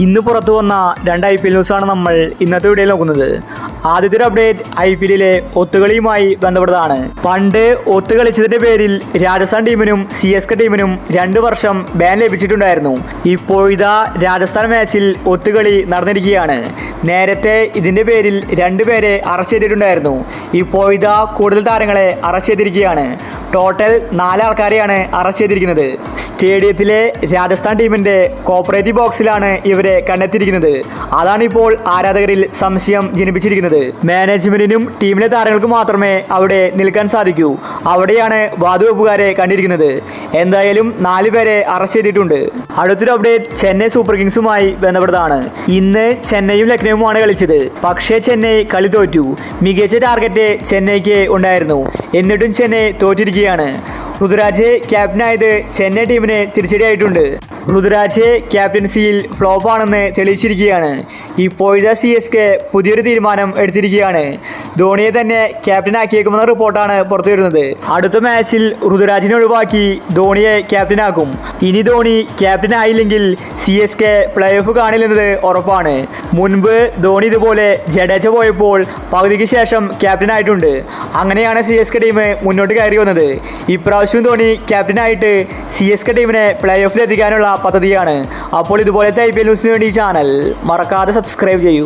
ഇന്ന് പുറത്തു വന്ന രണ്ട് IPL ന്യൂസാണ് നമ്മൾ ഇന്നത്തെ വീഡിയോയിൽ നോക്കുന്നത്. ആദ്യത്തെ ഒരു അപ്ഡേറ്റ് IPL ഒത്തുകളിയുമായി ബന്ധപ്പെട്ടതാണ്. പണ്ട് ഒത്തുകളിച്ചതിന്റെ പേരിൽ രാജസ്ഥാൻ ടീമിനും CSK ടീമിനും 2 വർഷം ബാൻ ലഭിച്ചിട്ടുണ്ടായിരുന്നു. ഇപ്പോഴിതാ രാജസ്ഥാൻ മാച്ചിൽ ഒത്തുകളി നടന്നിരിക്കുകയാണ്. നേരത്തെ ഇതിന്റെ പേരിൽ 2 പേരെ അറസ്റ്റ് ചെയ്തിട്ടുണ്ടായിരുന്നു. ഇപ്പോഴിതാ കൂടുതൽ താരങ്ങളെ അറസ്റ്റ് ചെയ്തിരിക്കുകയാണ്. ടോട്ടൽ 4 ആൾക്കാരെയാണ് അറസ്റ്റ് ചെയ്തിരിക്കുന്നത്. സ്റ്റേഡിയത്തിലെ രാജസ്ഥാൻ ടീമിന്റെ കോപ്പറേറ്റീവ് ബോക്സിലാണ് ഇവരെ കണ്ടെത്തിയിരിക്കുന്നത്. അതാണ് ഇപ്പോൾ ആരാധകരിൽ സംശയം ജനിപ്പിച്ചിരിക്കുന്നത്. മാനേജ്മെന്റിനും ടീമിലെ താരങ്ങൾക്കും മാത്രമേ അവിടെ നിൽക്കാൻ സാധിക്കൂ. അവിടെയാണ് വാതുവെപ്പുകാരെ കണ്ടിരിക്കുന്നത്. എന്തായാലും 4 പേരെ അറസ്റ്റ് ചെയ്തിട്ടുണ്ട്. അടുത്തൊരു അപ്ഡേറ്റ് ചെന്നൈ സൂപ്പർ കിങ്സുമായി ബന്ധപ്പെട്ടതാണ്. ഇന്ന് ചെന്നൈയും ലക്നൌവുമാണ് കളിച്ചത്. പക്ഷേ ചെന്നൈ കളി തോറ്റു. മികച്ച ടാർഗറ്റ് ചെന്നൈക്ക് ഉണ്ടായിരുന്നു. എന്നിട്ടും ചെന്നൈ തോറ്റിരിക്കുകയാണ്. ഋതുരാജ് ക്യാപ്റ്റനായത് ചെന്നൈ ടീമിന് തിരിച്ചടിയായിട്ടുണ്ട്. ഋതുരാജ് ക്യാപ്റ്റൻസിയിൽ ഫ്ലോപ്പാണെന്ന് തെളിയിച്ചിരിക്കുകയാണ്. ഇപ്പോഴത്തെ CSK പുതിയൊരു തീരുമാനം എടുത്തിരിക്കുകയാണ്. ധോണിയെ തന്നെ ക്യാപ്റ്റനാക്കിയേക്കുമെന്ന റിപ്പോർട്ടാണ് പുറത്തു വരുന്നത്. അടുത്ത മാച്ചിൽ ഋതുരാജിനെ ഒഴിവാക്കി ധോണിയെ ക്യാപ്റ്റനാക്കും. ഇനി ധോണി ക്യാപ്റ്റൻ ആയില്ലെങ്കിൽ CSK പ്ലേ ഓഫ് കാണില്ലെന്നത് ഉറപ്പാണ്. മുൻപ് ധോണി ഇതുപോലെ ജഡേജ പോയപ്പോൾ പകുതിക്ക് ശേഷം ക്യാപ്റ്റനായിട്ടുണ്ട്. അങ്ങനെയാണ് CSK ടീം മുന്നോട്ട് കയറി വന്നത്. ഇപ്രാവശ്യം ധോണി ക്യാപ്റ്റനായിട്ട് CSK ടീമിനെ പ്ലേ ഓഫിൽ എത്തിക്കാനുള്ള പദ്ധതിയാണ്. അപ്പോൾ ഇതുപോലത്തെ IPL ന്യൂസിന് വേണ്ടി ചാനൽ മറക്കാതെ സബ്സ്ക്രൈബ് ചെയ്യൂ.